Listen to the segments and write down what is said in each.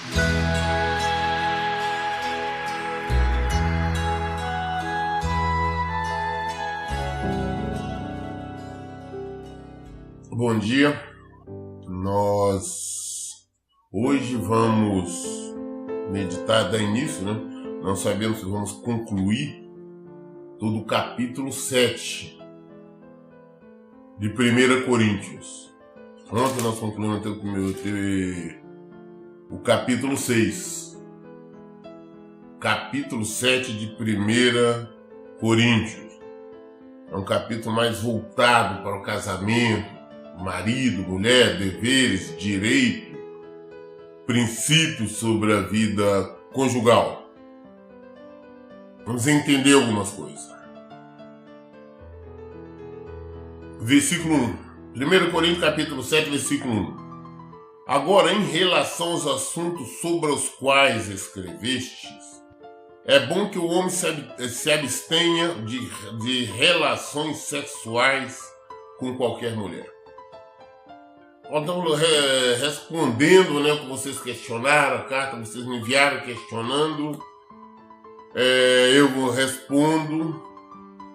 Bom dia, nós hoje vamos meditar, dar início, Não sabemos se vamos concluir todo o capítulo 7 de 1 Coríntios. Ontem nós concluímos até o capítulo 6. Capítulo 7 de 1 Coríntios. É um capítulo mais voltado para o casamento, marido, mulher, deveres, direito, princípios sobre a vida conjugal. Vamos entender algumas coisas. Versículo 1. 1 Coríntios capítulo 7, versículo 1. Agora, em relação aos assuntos sobre os quais escrevestes, é bom que o homem se abstenha de relações sexuais com qualquer mulher. Então, respondendo o que vocês questionaram, a carta que vocês me enviaram questionando, eu respondo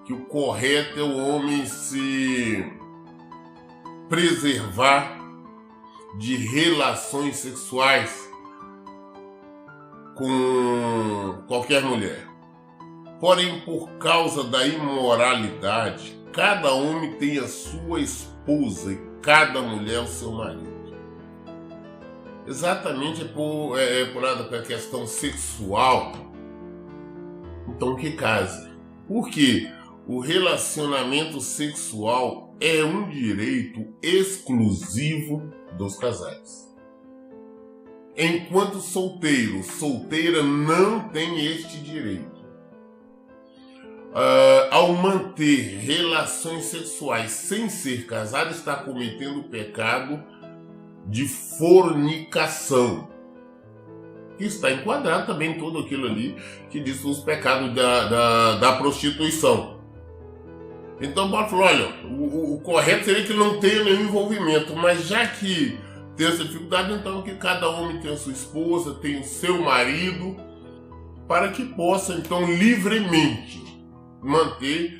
que o correto é o homem se preservar de relações sexuais com qualquer mulher. Porém, por causa da imoralidade, cada homem tem a sua esposa e cada mulher o seu marido. Exatamente por a questão sexual. Então que case. Porque o relacionamento sexual é um direito exclusivo dos casais. Enquanto solteira não tem este direito. Ao manter relações sexuais sem ser casado, está cometendo o pecado de fornicação. Que está enquadrado também em tudo aquilo ali que diz os pecados da prostituição. Então Paulo falou, olha, o correto seria que não tenha nenhum envolvimento, mas já que tem essa dificuldade, então que cada homem tenha a sua esposa, tenha o seu marido, para que possa então livremente manter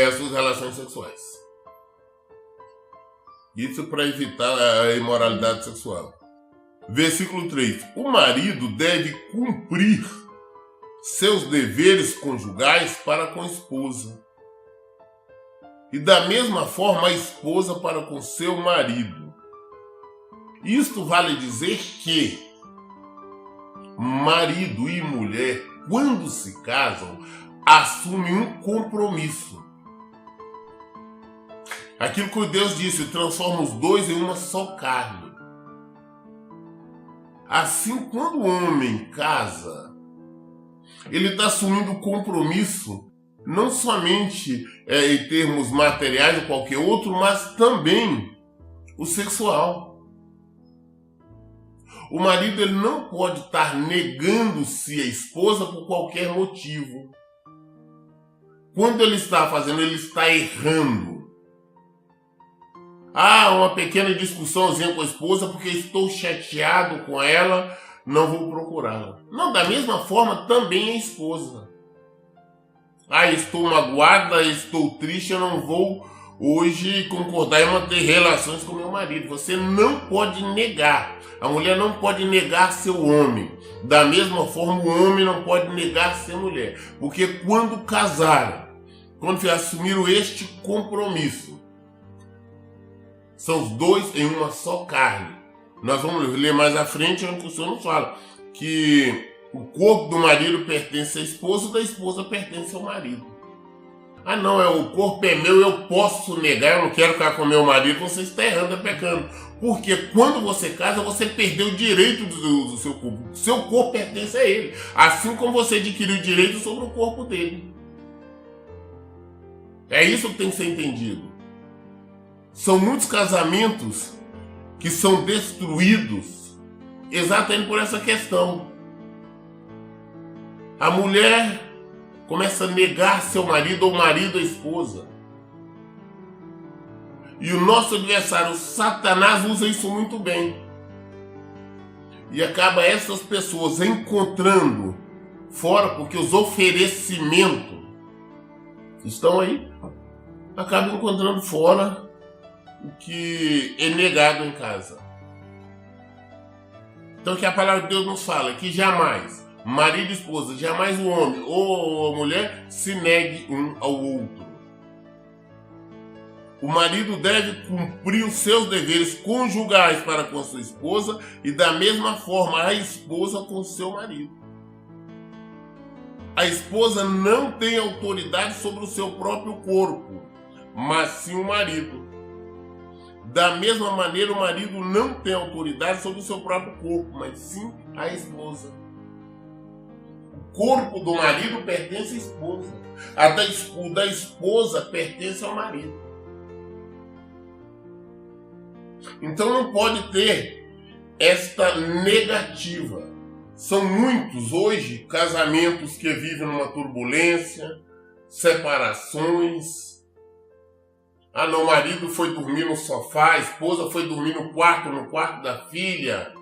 as suas relações sexuais. Isso para evitar a imoralidade sexual. Versículo 3. O marido deve cumprir seus deveres conjugais para com a esposa. E da mesma forma a esposa para com seu marido. Isto vale dizer que marido e mulher, quando se casam, assumem um compromisso. Aquilo que Deus disse, transforma os dois em uma só carne. Assim, quando o homem casa, ele está assumindo o compromisso, não somente em termos materiais ou qualquer outro, mas também o sexual. O marido ele não pode estar negando-se à esposa por qualquer motivo. Quando ele está fazendo, ele está errando. Uma pequena discussãozinha com a esposa porque estou chateado com ela, não vou procurá-la. Não, da mesma forma também a esposa. Estou magoada, estou triste, eu não vou hoje concordar em manter relações com meu marido. Você não pode negar. A mulher não pode negar seu homem. Da mesma forma, o homem não pode negar ser mulher. Porque quando casaram, quando assumiram este compromisso, são os dois em uma só carne. Nós vamos ler mais à frente, onde o Senhor nos fala que o corpo do marido pertence à esposa, da esposa pertence ao marido. O corpo é meu, eu posso negar, eu não quero ficar com meu marido. Você está errando, pecando. Porque quando você casa, você perdeu o direito do seu corpo. Seu corpo pertence a ele. Assim como você adquiriu o direito sobre o corpo dele. É isso que tem que ser entendido. São muitos casamentos que são destruídos exatamente por essa questão. A mulher começa a negar seu marido ou o marido a esposa. E o nosso adversário, Satanás, usa isso muito bem. E acaba essas pessoas encontrando fora, porque os oferecimentos estão aí, acabam encontrando fora o que é negado em casa. Então, o que a palavra de Deus nos fala é que jamais, marido e esposa, jamais o homem ou a mulher se negue um ao outro. O marido deve cumprir os seus deveres conjugais para com a sua esposa e da mesma forma a esposa com o seu marido. A esposa não tem autoridade sobre o seu próprio corpo, mas sim o marido. Da mesma maneira, o marido não tem autoridade sobre o seu próprio corpo, mas sim a esposa. O corpo do marido pertence à esposa. O da esposa pertence ao marido. Então não pode ter esta negativa. São muitos hoje casamentos que vivem numa turbulência, separações. Ah, não, o marido foi dormir no sofá, a esposa foi dormir no quarto da filha,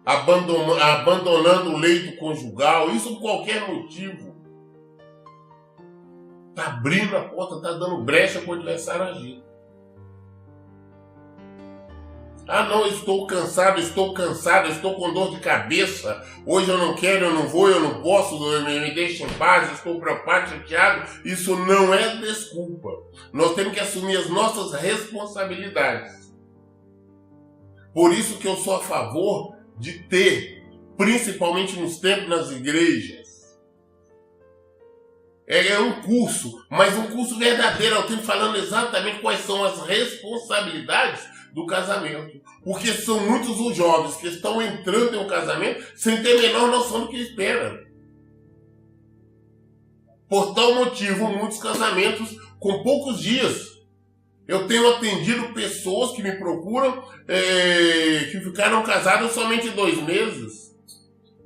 abandonando o leito conjugal, isso por qualquer motivo. Está abrindo a porta, está dando brecha para o adversário agir. Ah, não, estou cansado, estou com dor de cabeça. Hoje eu não quero, eu não vou, eu não posso, me deixe em paz, estou preocupado, chateado. Isso não é desculpa. Nós temos que assumir as nossas responsabilidades. Por isso que eu sou a favor de ter, principalmente nos tempos nas igrejas, é um curso, mas um curso verdadeiro. Eu tenho falando exatamente quais são as responsabilidades do casamento. Porque são muitos os jovens que estão entrando em um casamento sem ter a menor noção do que esperam. Por tal motivo, muitos casamentos com poucos dias. Eu tenho atendido pessoas que me procuram que ficaram casadas somente 2 meses,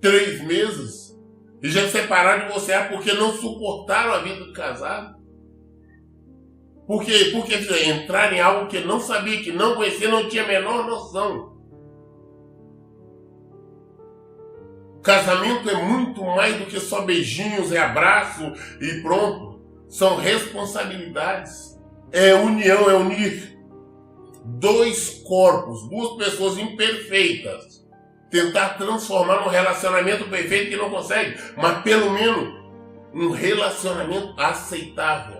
3 meses, e já se separaram de você porque não suportaram a vida do casado. Por quê? Porque entrar em algo que não sabia, que não conhecia, não tinha a menor noção. O casamento é muito mais do que só beijinhos, é abraço e pronto. São responsabilidades. É união, é unir 2 corpos, 2 pessoas imperfeitas. Tentar transformar num relacionamento perfeito que não consegue, mas pelo menos um relacionamento aceitável.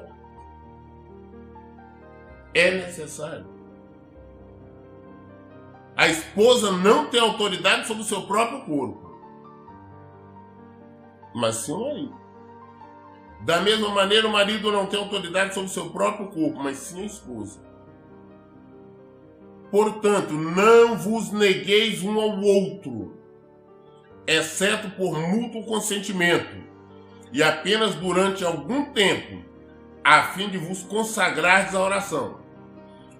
É necessário. A esposa não tem autoridade sobre o seu próprio corpo, mas sim o marido. Da mesma maneira, o marido não tem autoridade sobre o seu próprio corpo, mas sim a esposa. Portanto, não vos negueis um ao outro, exceto por mútuo consentimento, e apenas durante algum tempo, a fim de vos consagrardes à oração.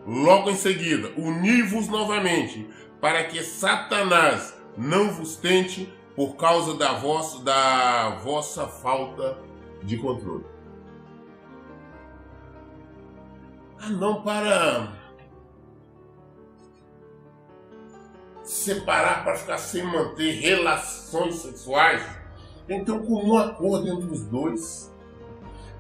Logo em seguida, uni-vos novamente, para que Satanás não vos tente por causa da vossa falta de controle. Ah, não, para separar, para ficar sem manter relações sexuais, tem que ter um comum acordo entre os dois.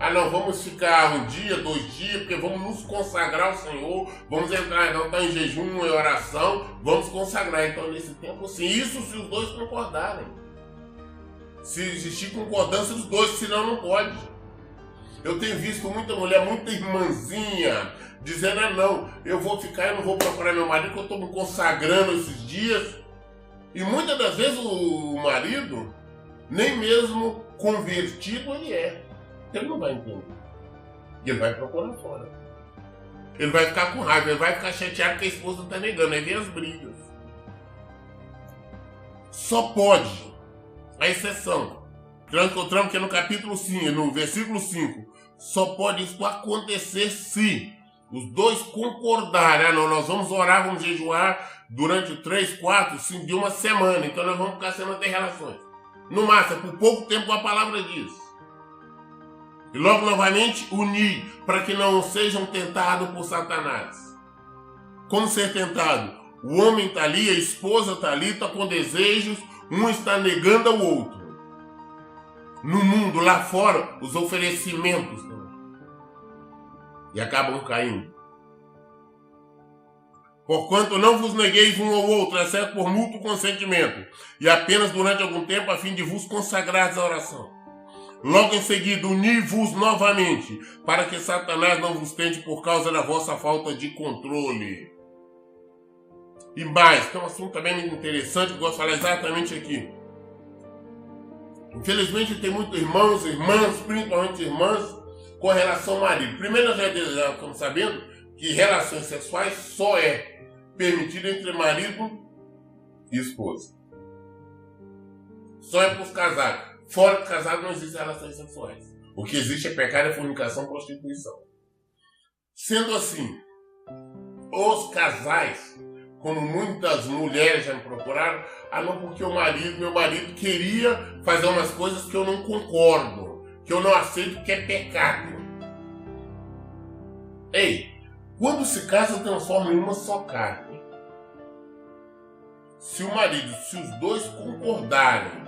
Ah, não, vamos ficar 1 dia, 2 dias, porque vamos nos consagrar ao Senhor, vamos entrar, não está em jejum, em oração, vamos consagrar. Então, nesse tempo, sim, isso se os dois concordarem. Se existir concordância dos dois, senão não pode. Eu tenho visto muita mulher, muita irmãzinha, dizendo, ah, não, eu vou ficar, eu não vou procurar meu marido, porque eu estou me consagrando esses dias. E muitas das vezes o marido, nem mesmo convertido ele é. Ele não vai entender. E ele vai procurar fora. Ele vai ficar com raiva, ele vai ficar chateado que a esposa está negando. Aí vem as brigas. Só pode, a exceção, que é no capítulo 5, no versículo 5, só pode isso acontecer se os dois concordarem. Ah, não, nós vamos orar, vamos jejuar durante 3, 4, 5 dias, uma semana. Então nós vamos ficar sem manter relações. No máximo, por pouco tempo a palavra diz. E logo novamente unir, para que não sejam tentados por Satanás. Como ser tentado? O homem está ali, a esposa está ali, está com desejos, um está negando ao outro. No mundo, lá fora, os oferecimentos e acabam caindo. Porquanto não vos negueis um ao outro, exceto por mútuo consentimento, e apenas durante algum tempo, a fim de vos consagrares à oração. Logo em seguida, uni-vos novamente, para que Satanás não vos tente por causa da vossa falta de controle. E mais, tem um assunto também muito interessante que eu gosto de falar exatamente aqui. Infelizmente tem muitos irmãos, irmãs, principalmente irmãs, com relação ao marido. Primeiro, nós já estamos sabendo que relações sexuais só é permitida entre marido e esposa. Só é para os casados. Fora do casado não existem relações sexuais. O que existe é pecado, é fornicação, prostituição. Sendo assim, os casais, como muitas mulheres já me procuraram, não porque meu marido queria fazer umas coisas que eu não concordo, que eu não aceito, que é pecado. Ei, quando se casa, transforma em uma só carne. Se o marido, se os dois concordarem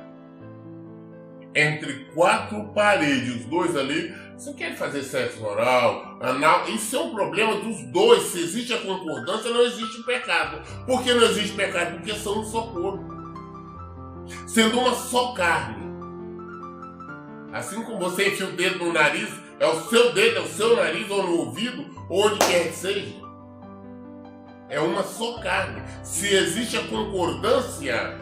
entre quatro paredes, os dois ali, você quer fazer sexo oral, anal, isso é um problema dos dois. Se existe a concordância, não existe pecado. Por que não existe pecado? Porque são um só corpo, sendo uma só carne. Assim como você enfia o dedo no nariz, é o seu dedo, é o seu nariz, ou no ouvido, ou onde quer que seja. É uma só carne. Se existe a concordância,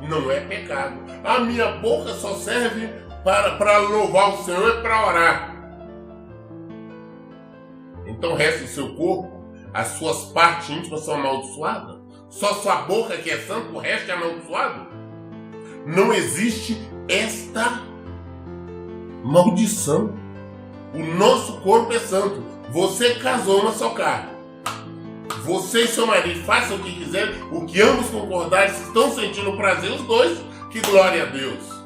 não é pecado. A minha boca só serve para louvar o Senhor e para orar. Então o resto do seu corpo, as suas partes íntimas são amaldiçoadas? Só sua boca que é santa, o resto é amaldiçoado? Não existe esta maldição. O nosso corpo é santo. Você casou uma só carne. Você e seu marido façam o que quiserem, o que ambos concordarem, se estão sentindo prazer, os dois, que glória a Deus.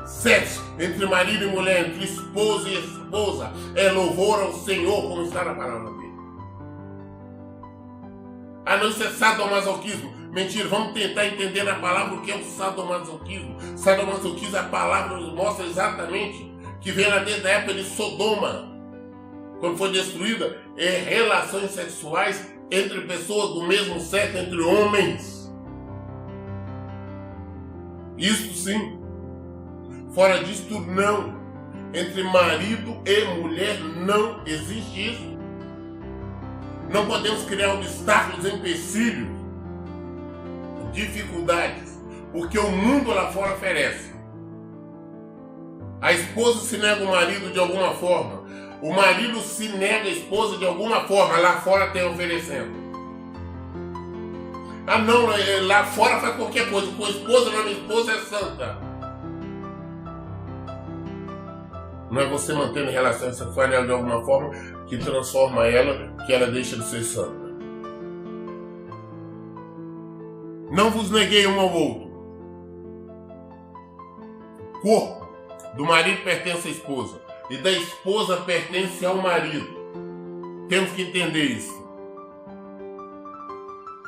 Sexo entre marido e mulher, entre esposo e esposa, é louvor ao Senhor, como está na palavra dele. Não, isso é sadomasoquismo. Mentira, vamos tentar entender na palavra o que é o sadomasoquismo. Sadomasoquismo, a palavra nos mostra exatamente que vem lá desde a época de Sodoma, quando foi destruída, relações sexuais entre pessoas do mesmo sexo, entre homens. Isso sim. Fora disto, não. Entre marido e mulher não existe isso. Não podemos criar obstáculos, empecilhos, dificuldades, porque o mundo lá fora oferece. A esposa se nega o marido de alguma forma. O marido se nega a esposa de alguma forma. Lá fora tem oferecendo. Não, lá fora faz qualquer coisa. Com a esposa, não, minha esposa é santa. Não é você mantendo relações sexuais de alguma forma que transforma ela, que ela deixa de ser santa. Não vos neguei um ao outro. O corpo do marido pertence à esposa e da esposa pertence ao marido. Temos que entender isso.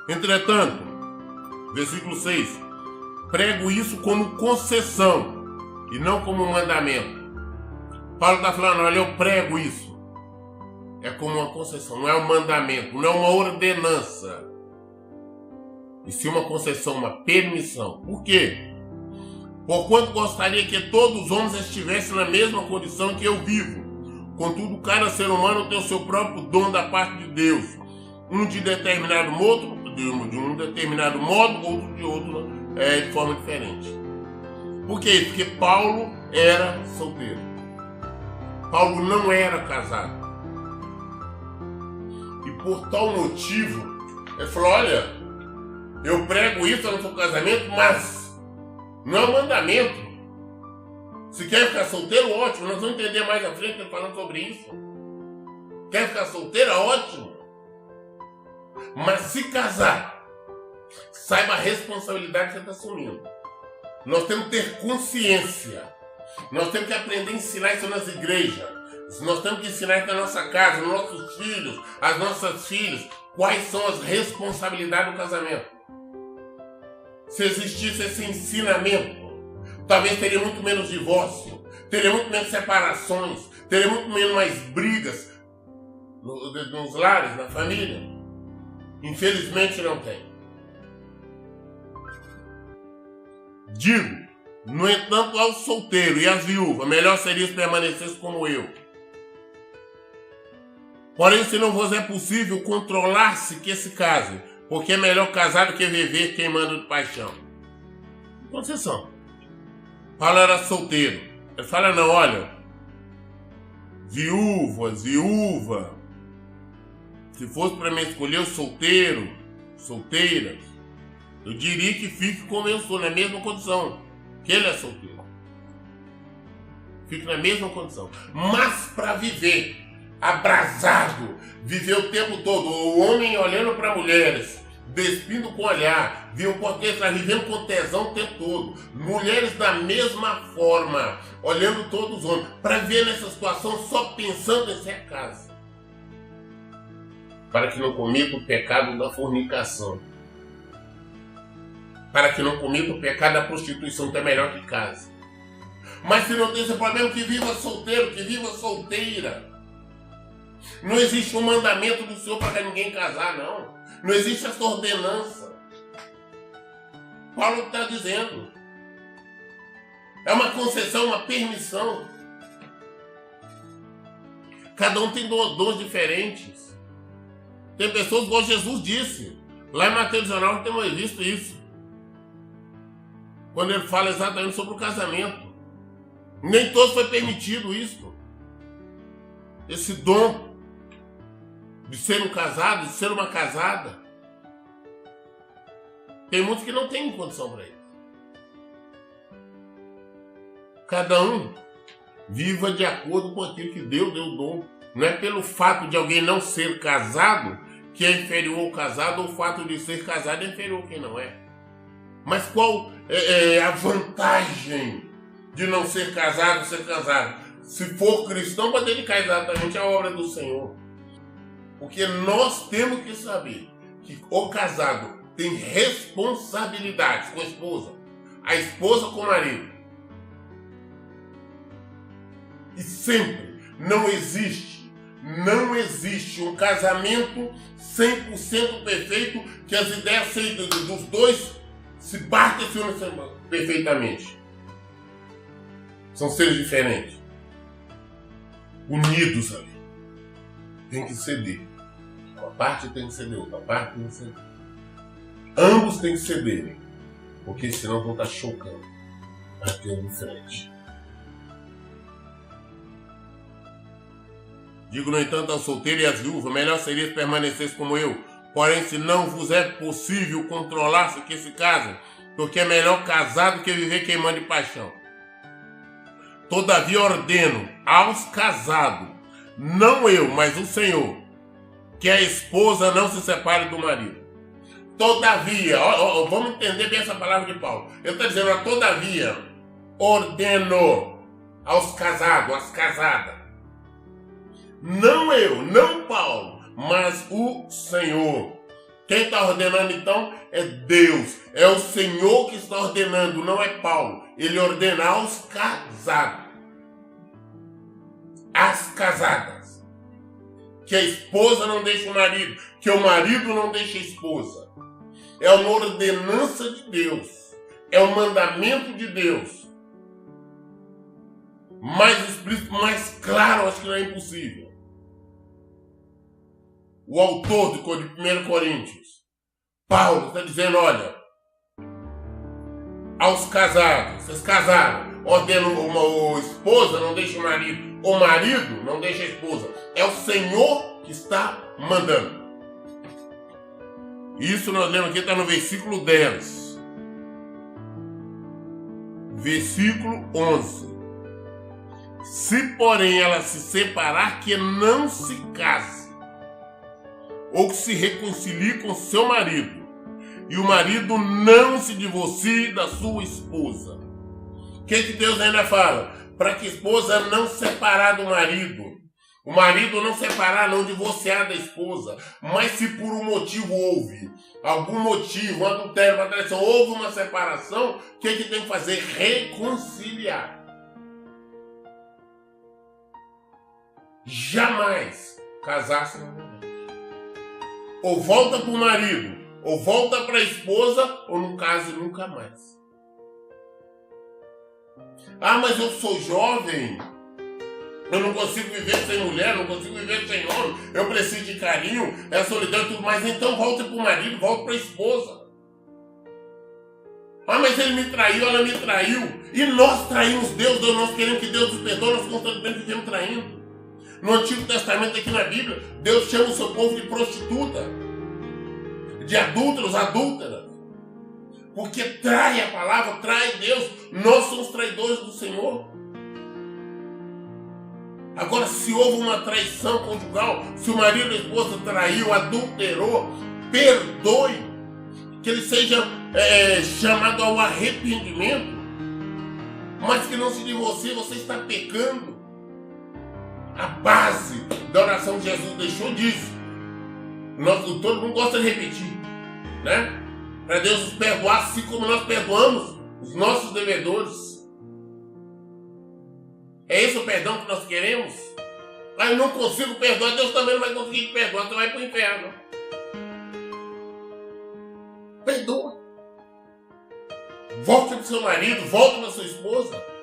Entretanto, versículo 6, prego isso como concessão e não como mandamento. Paulo está falando, olha, eu prego isso. É como uma concessão, não é um mandamento, não é uma ordenança. E sim uma concessão, uma permissão. Por quê? Porquanto gostaria que todos os homens estivessem na mesma condição que eu vivo. Contudo, cada ser humano tem o seu próprio dom da parte de Deus. Um de determinado modo, outro de outro, de forma diferente. Por quê? Porque Paulo era solteiro. Paulo não era casado. E por tal motivo, ele falou, olha, eu prego isso no seu casamento, mas não é um mandamento. Se quer ficar solteiro, ótimo. Nós vamos entender mais à frente falando sobre isso. Quer ficar solteiro, ótimo. Mas se casar, saiba a responsabilidade que você está assumindo. Nós temos que ter consciência. Nós temos que aprender a ensinar isso nas igrejas. Nós temos que ensinar isso na nossa casa, nos nossos filhos, as nossas filhas. quais são as responsabilidades do casamento. Se existisse esse ensinamento, talvez teria muito menos divórcio, teria muito menos separações, teria muito menos mais brigas nos lares, na família. Infelizmente não tem. Digo, no entanto, aos solteiros e às viúvas, melhor seria se permanecesse como eu. Porém, se não vos é possível, controlar-se que se casem, porque é melhor casar do que viver queimando de paixão. Concessão. Paulo era solteiro. Ele fala, não, olha, viúva, se fosse para mim escolher o solteiro, solteiras, eu diria que fique como eu sou, na mesma condição, que ele é solteiro. Fique na mesma condição. Mas para viver abrasado, viver o tempo todo, o homem olhando para mulheres, despindo com olhar, vivendo com tesão o tempo todo, mulheres da mesma forma, olhando todos os homens, para ver nessa situação só pensando em ser casa. Para que não cometa o pecado da fornicação. Para que não cometa o pecado da prostituição, que é melhor que casa. Mas se não tem esse problema, que viva solteiro, que viva solteira. Não existe um mandamento do Senhor para ninguém casar, não. Não existe essa ordenança. Paulo está dizendo. É uma concessão, uma permissão. Cada um tem dons diferentes. Tem pessoas, igual Jesus disse. Lá em Mateus 19 temos visto isso. Quando ele fala exatamente sobre o casamento. Nem todos foi permitido isso. Esse dom de ser um casado, de ser uma casada. Tem muitos que não têm condição para isso. Cada um viva de acordo com aquilo que Deus deu o dom. Não é pelo fato de alguém não ser casado que é inferior ao casado, ou o fato de ser casado é inferior a quem não é. Mas qual é a vantagem de não ser casado, ser casado? Se for cristão, pode dedicar exatamente à obra do Senhor. Porque nós temos que saber que o casado tem responsabilidades com a esposa com o marido. E sempre não existe um casamento 100% perfeito que as ideias dos dois se batem perfeitamente. São seres diferentes. Unidos ali. Tem que ceder. Uma parte tem que ceder, outra parte tem que ceder. Ambos têm que cederem. Porque senão vão estar chocando. Batendo em frente. Digo, no entanto, ao solteiro e às viúvas, melhor seria se permanecesse como eu. Porém, se não vos é possível controlar-se que se casem, porque é melhor casar do que viver queimando de paixão. Todavia ordeno aos casados, não eu, mas o Senhor, que a esposa não se separe do marido. Todavia, vamos entender bem essa palavra de Paulo. Ele está dizendo, todavia, ordeno aos casados, às casadas. Não eu, não Paulo, mas o Senhor. Quem está ordenando então é Deus. É o Senhor que está ordenando, não é Paulo. Ele ordena aos casados. As casadas. Que a esposa não deixe o marido. Que o marido não deixe a esposa. É uma ordenança de Deus. É um mandamento de Deus. Mais explícito, mais claro, acho que não é impossível. O autor de 1 Coríntios, Paulo, está dizendo, olha, aos casados, vocês casaram, ordena uma esposa, não deixa o marido não deixa a esposa. É o Senhor que está mandando. Isso nós lemos aqui, está no versículo 10. Versículo 11. Se, porém, ela se separar, que não se case, ou que se reconcilie com seu marido, e o marido não se divorcie da sua esposa. O que Deus ainda fala? Para que a esposa não se separar do marido, O marido não separar, não divorciar da esposa. Mas se por um motivo houve, algum motivo, um adultério, uma traição, houve uma separação, o que tem que fazer? Reconciliar. Jamais casar-se novamente. Ou volta para o marido, ou volta para a esposa, ou não case nunca mais. Ah, mas eu sou jovem. Eu não consigo viver sem mulher, não consigo viver sem homem. Eu preciso de carinho, é solidão e tudo mais. Então volte para o marido, volte para a esposa. Ah, mas ele me traiu, ela me traiu. E nós traímos Deus, nós queremos que Deus nos perdoe, nós constantemente vivemos traindo. No Antigo Testamento, aqui na Bíblia, Deus chama o seu povo de prostituta, de adúlteros, adúlteras. Porque trai a palavra, trai Deus. Nós somos traidores do Senhor. Agora, se houve uma traição conjugal, se o marido e a esposa traiu, adulterou, perdoe, que ele seja chamado ao arrependimento, mas que não se divorcie, você está pecando. A base da oração que Jesus deixou disso. Todo mundo gosta de repetir, né? Para Deus nos perdoar, assim como nós perdoamos os nossos devedores. É esse o perdão que nós queremos? Mas eu não consigo perdoar, Deus também não vai conseguir te perdoar, você vai para o inferno. Perdoa. Volte para o seu marido, volte para a sua esposa.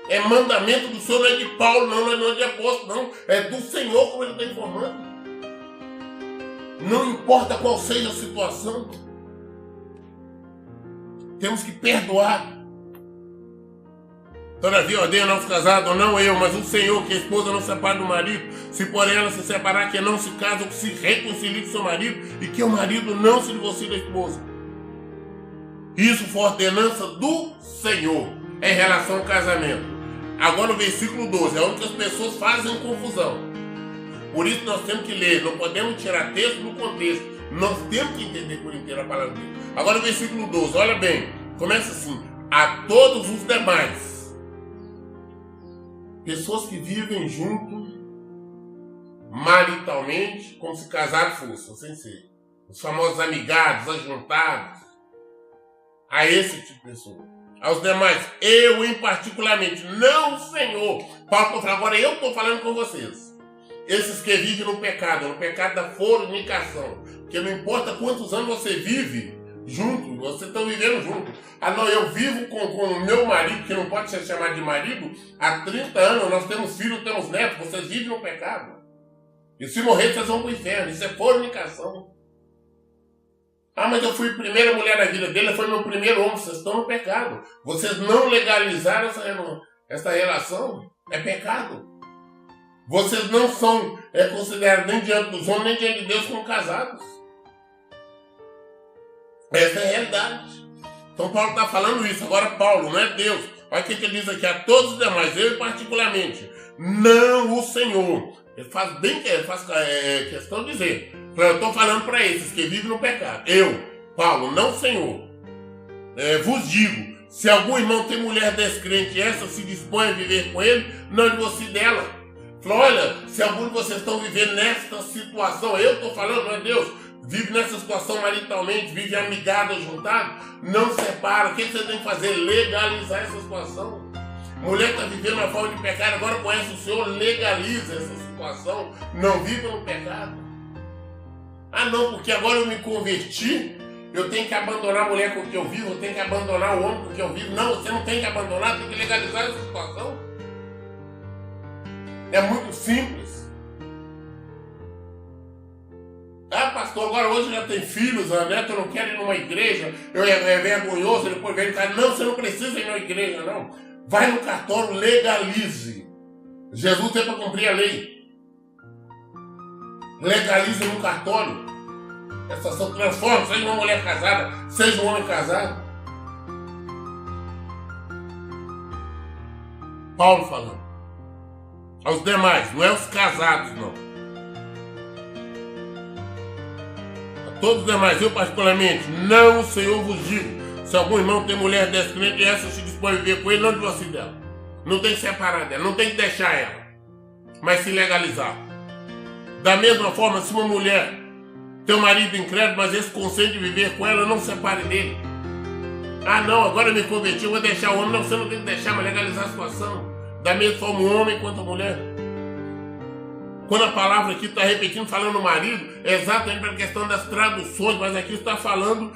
É mandamento do Senhor, não é de Paulo, não é de apóstolo, não. É do Senhor, como ele está informando. Não importa qual seja a situação. Temos que perdoar. Todavia, ordenha nosso casado, não eu, mas o Senhor, que a esposa não separe do marido, se porém ela se separar, que não se casa ou que se reconcilie com seu marido, e que o marido não se divorcie da esposa. Isso foi ordenança do Senhor em relação ao casamento. Agora o versículo 12, é onde as pessoas fazem confusão. Por isso nós temos que ler, não podemos tirar texto do contexto, nós temos que entender por inteiro a palavra de Deus. Agora o versículo 12, olha bem, começa assim: a todos os demais, pessoas que vivem junto maritalmente, como se casados fossem, sem ser. Os famosos amigados, ajuntados. A esse tipo de pessoa. Aos demais, eu em particularmente, não o Senhor. Paulo está falando, agora eu estou falando com vocês. Esses que vivem no pecado da fornicação. Porque não importa quantos anos você vive junto, vocês estão vivendo junto. Ah não, eu vivo com o meu marido, que não pode ser chamado de marido, há 30 anos, nós temos filhos, temos netos, vocês vivem no pecado. E se morrer, vocês vão para o inferno. Isso é fornicação. Ah, mas eu fui a primeira mulher na vida dele, foi meu primeiro homem. Vocês estão no pecado. Vocês não legalizaram essa relação. É pecado. Vocês não são considerados nem diante dos homens, nem diante de Deus como casados. Essa é a realidade. Então Paulo está falando isso. Agora Paulo, não é Deus. Olha o que ele diz aqui. A todos os demais, eu particularmente, não o Senhor. Ele faz questão de dizer. Eu estou falando para esses que vivem no pecado. Eu, Paulo, não o Senhor. Vos digo, se algum irmão tem mulher descrente e essa se dispõe a viver com ele, não divorcie dela. Falou, olha, se algum de vocês estão vivendo nesta situação, eu estou falando, não é Deus, vive nessa situação maritalmente, vive amigado, juntado, não separa. O que você tem que fazer? Legalizar essa situação. Mulher está vivendo uma forma de pecado, agora conhece o Senhor, legaliza essa situação, não vive no pecado. Ah não, porque agora eu me converti, eu tenho que abandonar a mulher com que eu vivo, eu tenho que abandonar o homem com que eu vivo. Não, você não tem que abandonar, tem que legalizar essa situação. É muito simples. Ah, pastor, agora hoje já tem filhos, a neta não quer ir numa igreja, é vergonhoso, depois vem cá. Não, você não precisa ir numa igreja, não. Vai no cartório, legalize. Jesus tem para cumprir a lei. Legalize no cartório. Essa situação transforma, seja uma mulher casada, seja um homem casado. Paulo falando. Aos demais, não é os casados, não. A todos os demais, eu particularmente, não o Senhor vos digo. Se algum irmão tem mulher descrente e essa se dispõe a viver com ele, não divorcie dela. Não tem que separar dela, não tem que deixar ela. mas se legalizar. Da mesma forma, se uma mulher tem um marido incrédulo, mas esse consente viver com ela, não separe dele. Ah não, agora eu me converti, eu vou deixar o homem. Não, você não tem que deixar, mas legalizar a situação. Da mesma forma o homem quanto a mulher. Quando a palavra aqui está repetindo, falando marido, é exatamente pela questão das traduções, mas aqui está falando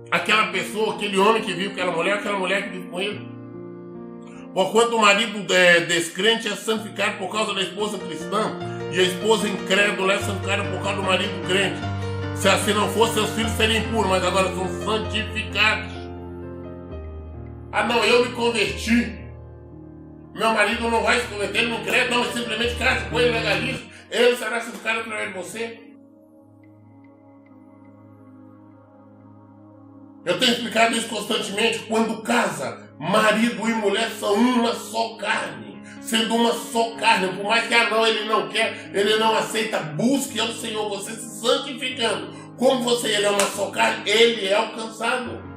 aquela pessoa, aquele homem que vive com aquela mulher que vive com ele. Porquanto o marido descrente é santificado por causa da esposa cristã, e a esposa incrédula é santificada por causa do marido crente. Se assim não fosse, seus filhos seriam impuros, mas agora são santificados. Ah não, eu me converti. Meu marido não vai se converter, ele não crê, não, ele simplesmente casa com ele, legaliza. Ele será santificado através de você. Eu tenho explicado isso constantemente. Quando casa, marido e mulher são uma só carne. Sendo uma só carne, por mais que ele não quer, ele não aceita, busque ao Senhor, você se santificando. Como você ele é uma só carne, ele é alcançado.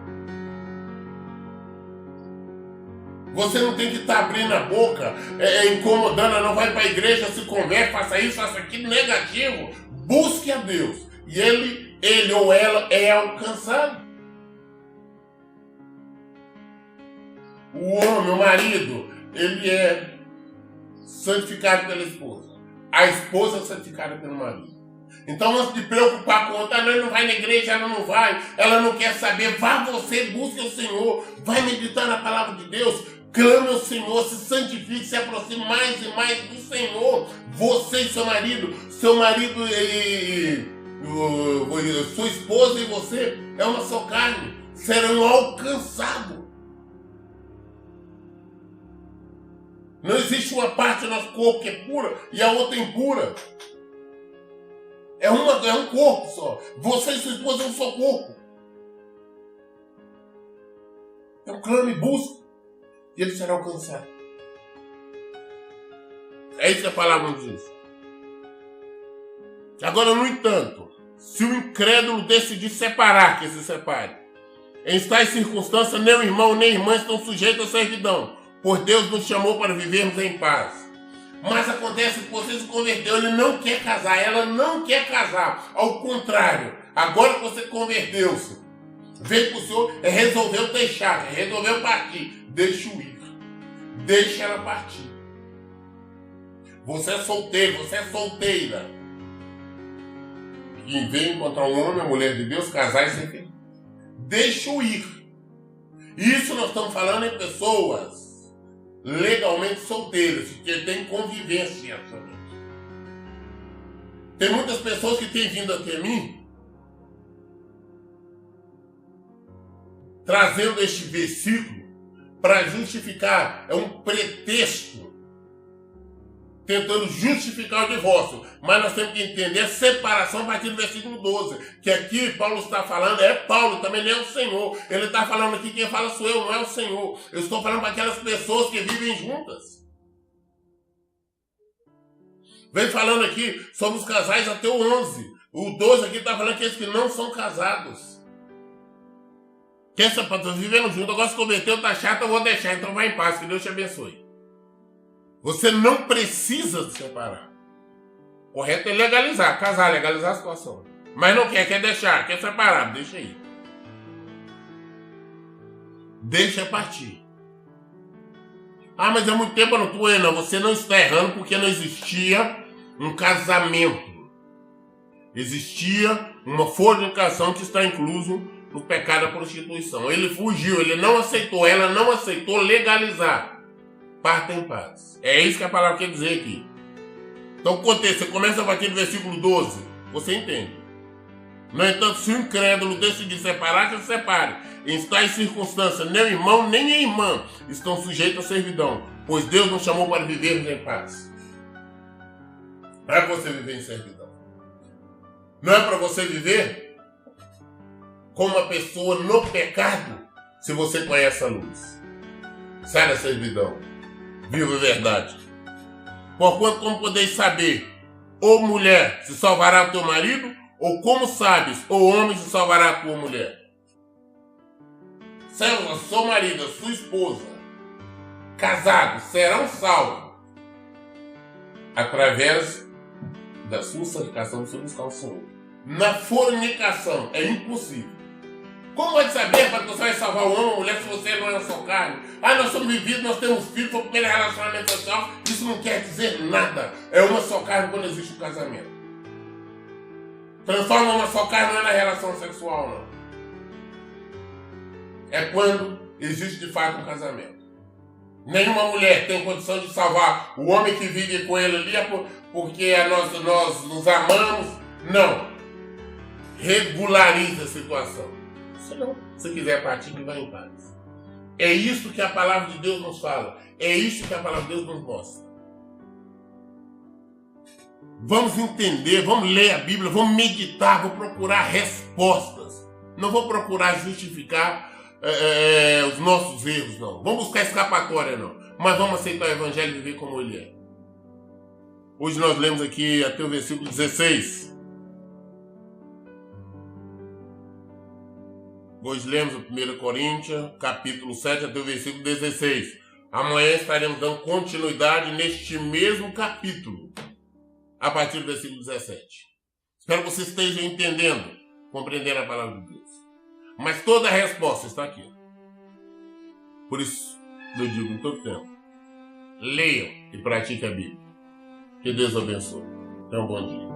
Você não tem que estar abrindo a boca, incomodando, não vai para a igreja, se converte, faça isso, faça aquilo, negativo. Busque a Deus. E ele ou ela é alcançado. O homem, o marido, ele é santificado pela esposa. A esposa é santificada pelo marido. Então, antes de preocupar com outra, ela não vai na igreja, ela não vai, ela não quer saber, vá você, busque o Senhor, vai meditar na palavra de Deus, clame ao Senhor, se santifique, se aproxime mais e mais do Senhor. Você e seu marido e sua esposa e você é uma só carne, serão alcançados. Não existe uma parte do nosso corpo que é pura e a outra impura. É um corpo só. Você e sua esposa é um só corpo. Então clame, busque, e ele será alcançado. É isso que a palavra nos diz. Agora, no entanto, se o incrédulo decidir separar, que se separe. Em tais circunstâncias, nem o irmão nem a irmã estão sujeitos à servidão, pois Deus nos chamou para vivermos em paz. Mas acontece que você se converteu, ele não quer casar, ela não quer casar. Ao contrário, agora que você converteu-se, veio para o Senhor, resolveu deixar, resolveu partir. Deixa o ir. Deixa ela partir. Você é solteiro, você é solteira. E vem encontrar um homem, uma mulher de Deus, casar e ser feliz. Deixa o ir. Isso nós estamos falando em pessoas legalmente solteiras, que têm convivência somente. Tem muitas pessoas que têm vindo até mim trazendo este versículo para justificar, é um pretexto, tentando justificar o divórcio. Mas nós temos que entender a separação a partir do versículo 12. Que aqui Paulo está falando, é Paulo, também não é o Senhor. Ele está falando aqui, quem fala sou eu, não é o Senhor. Eu estou falando para aquelas pessoas que vivem juntas. Vem falando aqui sobre os casais até o 11. O 12 aqui está falando aqueles que não são casados. Que essa pessoa vivendo junto, agora se converteu, está chato, eu vou deixar, então vai em paz, que Deus te abençoe. Você não precisa se separar. O correto é legalizar, casar, legalizar a situação. Mas não quer deixar, quer separar, deixa aí. Deixa partir. Ah, mas há muito tempo eu não estou errando. Você não está errando porque não existia um casamento. Existia uma fornicação que está incluso no pecado da prostituição. Ele fugiu, ele não aceitou, ela não aceitou legalizar. Parta em paz. É isso que a palavra quer dizer aqui. Então, você começa a partir do versículo 12, você entende. No entanto, se o incrédulo decidir separar, que se separe. Em tais circunstâncias, nem o irmão nem a irmã estão sujeitos à servidão, pois Deus nos chamou para vivermos em paz. Não é para você viver em servidão. Não é para você viver como uma pessoa no pecado, se você conhece a luz. Sai da servidão. Viva a verdade. Porquanto, como podeis saber, ou mulher se salvará do teu marido, ou como sabes, ou homem se salvará da tua mulher? Seu marido, sua esposa, casados, serão salvos através da sua santificação, você buscar o Senhor. Na fornicação é impossível. Como pode saber para que você vai salvar o homem ou a mulher se você não é uma só carne? Nós somos vividos, nós temos filhos, foi o primeiro relacionamento social. Isso não quer dizer nada. É uma só carne quando existe um casamento. Transforma uma só carne não é na relação sexual, não. É quando existe de fato um casamento. Nenhuma mulher tem condição de salvar o homem que vive com ele ali porque nós nos amamos. Não. Regularize a situação. Se não, se quiser partir, que vai em paz. É isso que a palavra de Deus nos fala. É isso que a palavra de Deus nos mostra. Vamos entender, vamos ler a Bíblia, vamos meditar, vou procurar respostas. Não vou procurar justificar os nossos erros, não. Vamos buscar escapatória, não. Mas vamos aceitar o Evangelho e viver como ele é. Hoje nós lemos aqui até o versículo 16. Hoje lemos o 1 Coríntios, capítulo 7, até o versículo 16. Amanhã estaremos dando continuidade neste mesmo capítulo, a partir do versículo 17. Espero que você esteja entendendo, compreendendo a palavra de Deus. Mas toda a resposta está aqui. Por isso, eu digo em todo tempo, leiam e pratiquem a Bíblia. Que Deus abençoe. Tenha um bom dia.